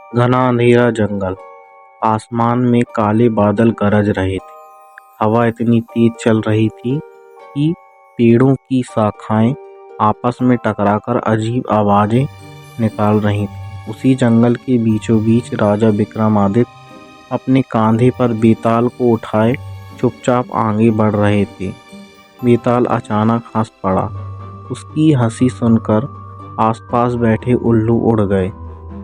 घना अंधेरा जंगल, आसमान में काले बादल गरज रहे थे। हवा इतनी तेज चल रही थी कि पेड़ों की शाखाएं आपस में टकराकर अजीब आवाजें निकाल रही थीं। उसी जंगल के बीचों बीच राजा विक्रमादित्य अपने कांधे पर बेताल को उठाए चुपचाप आगे बढ़ रहे थे। बेताल अचानक हंस पड़ा। उसकी हंसी सुनकर आसपास बैठे उल्लू उड़ गए।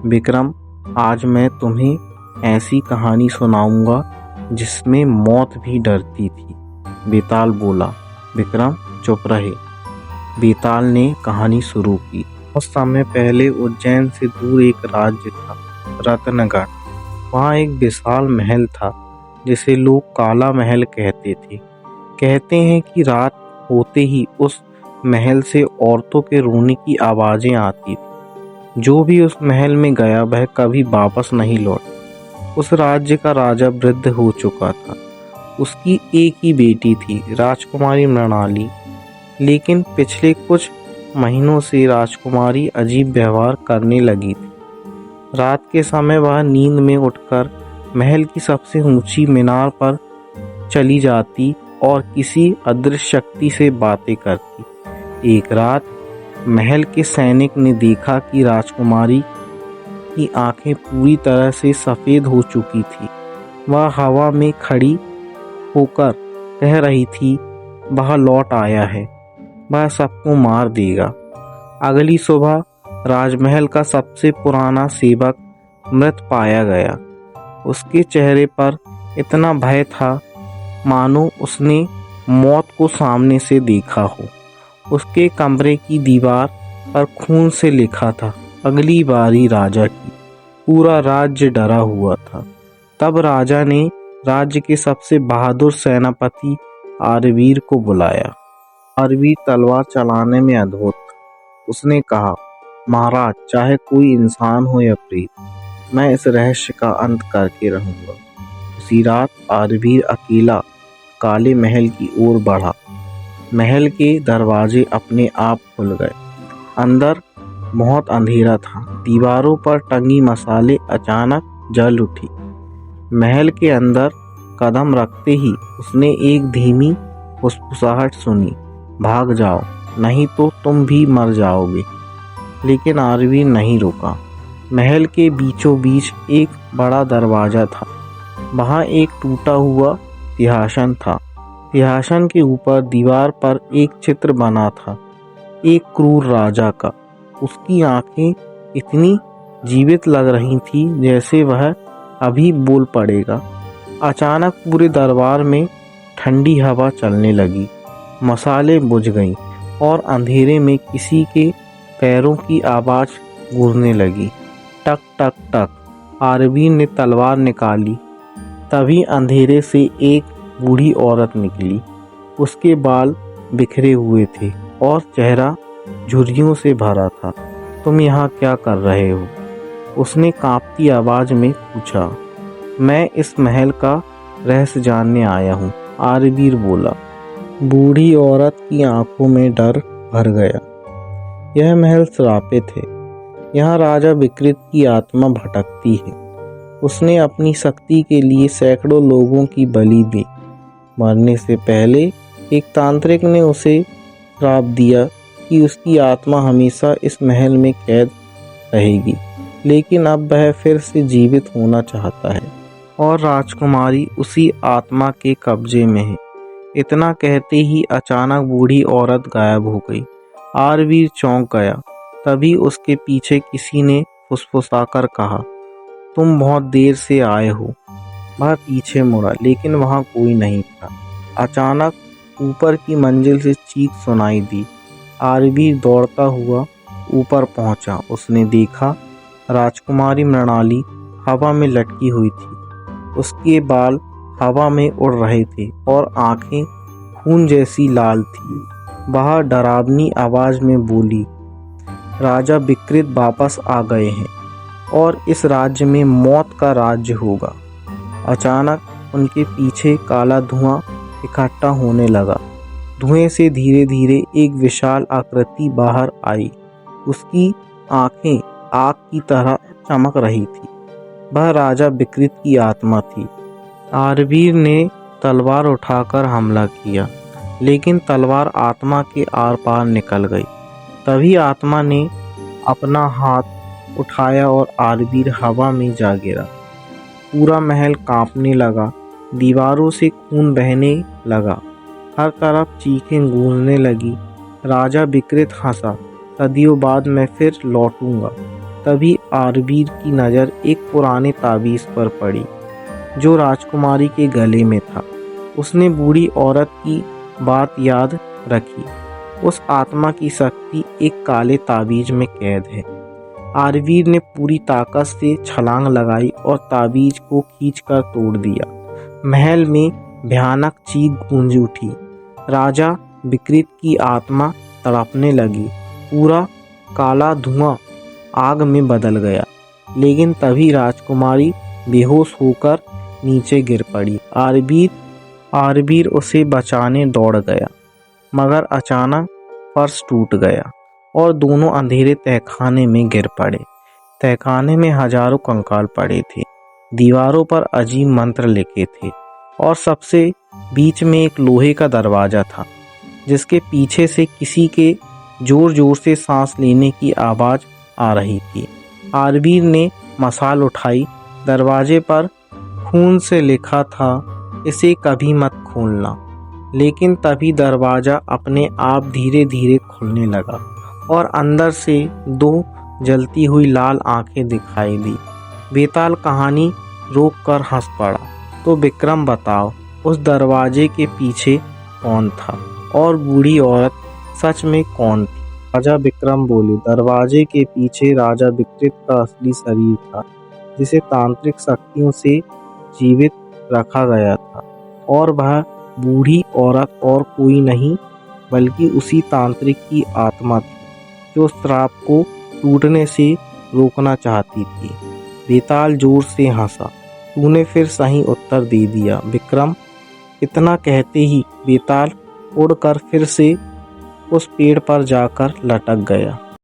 विक्रम, आज मैं तुम्हें ऐसी कहानी सुनाऊंगा जिसमें मौत भी डरती थी। बेताल बोला। विक्रम चुप रहे। बेताल ने कहानी शुरू की। कुछ समय पहले उज्जैन से दूर एक राज्य था, रत्नगढ़। वहाँ एक विशाल महल था जिसे लोग काला महल कहते थे। कहते हैं कि रात होते ही उस महल से औरतों के रोने की आवाजें आती थी। जो भी उस महल में गया वह कभी वापस नहीं लौटा। उस राज्य का राजा वृद्ध हो चुका था। उसकी एक ही बेटी थी, राजकुमारी मृणाली। लेकिन पिछले कुछ महीनों से राजकुमारी अजीब व्यवहार करने लगी थी। रात के समय वह नींद में उठकर महल की सबसे ऊंची मीनार पर चली जाती और किसी अदृश्य शक्ति से बातें करती। एक रात महल के सैनिक ने देखा कि राजकुमारी की आंखें पूरी तरह से सफ़ेद हो चुकी थी। वह हवा में खड़ी होकर कह रही थी, वह लौट आया है, वह सबको मार देगा। अगली सुबह राजमहल का सबसे पुराना सेवक मृत पाया गया। उसके चेहरे पर इतना भय था मानो उसने मौत को सामने से देखा हो। उसके कमरे की दीवार पर खून से लिखा था, अगली बारी राजा की। पूरा राज्य डरा हुआ था। तब राजा ने राज्य के सबसे बहादुर सेनापति आरवीर को बुलाया। आरवीर तलवार चलाने में अद्भुत था। उसने कहा, महाराज, चाहे कोई इंसान हो या प्रेत, मैं इस रहस्य का अंत करके रहूंगा। उसी रात आरवीर अकेला काले महल की ओर बढ़ा। महल के दरवाजे अपने आप खुल गए। अंदर बहुत अंधेरा था। दीवारों पर टंगी मसाले अचानक जल उठी। महल के अंदर कदम रखते ही उसने एक धीमी फुसफुसाहट सुनी, भाग जाओ, नहीं तो तुम भी मर जाओगे। लेकिन आरवीर नहीं रुका। महल के बीचों बीच एक बड़ा दरवाजा था। वहाँ एक टूटा हुआ सिंहासन था। सिंहासन के ऊपर दीवार पर एक चित्र बना था, एक क्रूर राजा का। उसकी आंखें इतनी जीवित लग रही थी जैसे वह अभी बोल पड़ेगा। अचानक पूरे दरबार में ठंडी हवा चलने लगी। मसाले बुझ गईं और अंधेरे में किसी के पैरों की आवाज़ गूंजने लगी, टक टक टक। आरवीर ने तलवार निकाली। तभी अंधेरे से एक बूढ़ी औरत निकली। उसके बाल बिखरे हुए थे और चेहरा झुर्रियों से भरा था। तुम यहाँ क्या कर रहे हो? उसने कांपती आवाज में पूछा। मैं इस महल का रहस्य जानने आया हूँ, आरवीर बोला। बूढ़ी औरत की आंखों में डर भर गया। यह महल श्रापित है। यहाँ राजा विकृत की आत्मा भटकती है। उसने अपनी शक्ति के लिए सैकड़ों लोगों की बलि दी। मरने से पहले एक तांत्रिक ने उसे श्राप दिया कि उसकी आत्मा हमेशा इस महल में कैद रहेगी। लेकिन अब वह फिर से जीवित होना चाहता है और राजकुमारी उसी आत्मा के कब्जे में है। इतना कहते ही अचानक बूढ़ी औरत गायब हो गई। आरवीर चौंक गया। तभी उसके पीछे किसी ने फुसफुसाकर कहा, तुम बहुत देर से आए हो। वह पीछे मुड़ा, लेकिन वहाँ कोई नहीं था। अचानक ऊपर की मंजिल से चीख सुनाई दी। आरवीर दौड़ता हुआ ऊपर पहुंचा। उसने देखा राजकुमारी मृणाली हवा में लटकी हुई थी। उसके बाल हवा में उड़ रहे थे और आंखें खून जैसी लाल थी। वह डरावनी आवाज में बोली, राजा विकृत वापस आ गए हैं और इस राज्य में मौत का राज्य होगा। अचानक उनके पीछे काला धुआं इकट्ठा होने लगा। धुएं से धीरे धीरे एक विशाल आकृति बाहर आई। उसकी आंखें आग की तरह चमक रही थी। वह राजा विकृत की आत्मा थी। आरवीर ने तलवार उठाकर हमला किया, लेकिन तलवार आत्मा के आर पार निकल गई। तभी आत्मा ने अपना हाथ उठाया और आरवीर हवा में जा गिरा। पूरा महल कांपने लगा, दीवारों से खून बहने लगा, हर तरफ चीखें गूंजने लगी। राजा विकृत हंसा, सदियों बाद मैं फिर लौटूंगा। तभी आरवीर की नज़र एक पुराने ताबीज़ पर पड़ी जो राजकुमारी के गले में था। उसने बूढ़ी औरत की बात याद रखी। उस आत्मा की शक्ति एक काले ताबीज में कैद है। आरवीर ने पूरी ताकत से छलांग लगाई और ताबीज को खींचकर तोड़ दिया। महल में भयानक चीख गूंज उठी। राजा विकृत की आत्मा तड़पने लगी। पूरा काला धुआं आग में बदल गया, लेकिन तभी राजकुमारी बेहोश होकर नीचे गिर पड़ी। आरवीर उसे बचाने दौड़ गया, मगर अचानक फर्श टूट गया और दोनों अंधेरे तहखाने में गिर पड़े। तहखाने में हजारों कंकाल पड़े थे, दीवारों पर अजीब मंत्र लिखे थे और सबसे बीच में एक लोहे का दरवाज़ा था, जिसके पीछे से किसी के जोर जोर से सांस लेने की आवाज़ आ रही थी। आरवीर ने मशाल उठाई। दरवाजे पर खून से लिखा था, इसे कभी मत खोलना। लेकिन तभी दरवाज़ा अपने आप धीरे धीरे खुलने लगा और अंदर से दो जलती हुई लाल आंखें दिखाई दी। बेताल कहानी रोक कर हंस पड़ा। तो विक्रम बताओ, उस दरवाजे के पीछे कौन था और बूढ़ी औरत सच में कौन थी? राजा विक्रम बोले, दरवाजे के पीछे राजा विकृत का असली शरीर था, जिसे तांत्रिक शक्तियों से जीवित रखा गया था, और वह बूढ़ी औरत और कोई नहीं बल्कि उसी तांत्रिक की आत्मा थी जो श्राप को टूटने से रोकना चाहती थी। बेताल जोर से हंसा। तूने फिर सही उत्तर दे दिया विक्रम। इतना कहते ही बेताल उड़कर फिर से उस पेड़ पर जाकर लटक गया।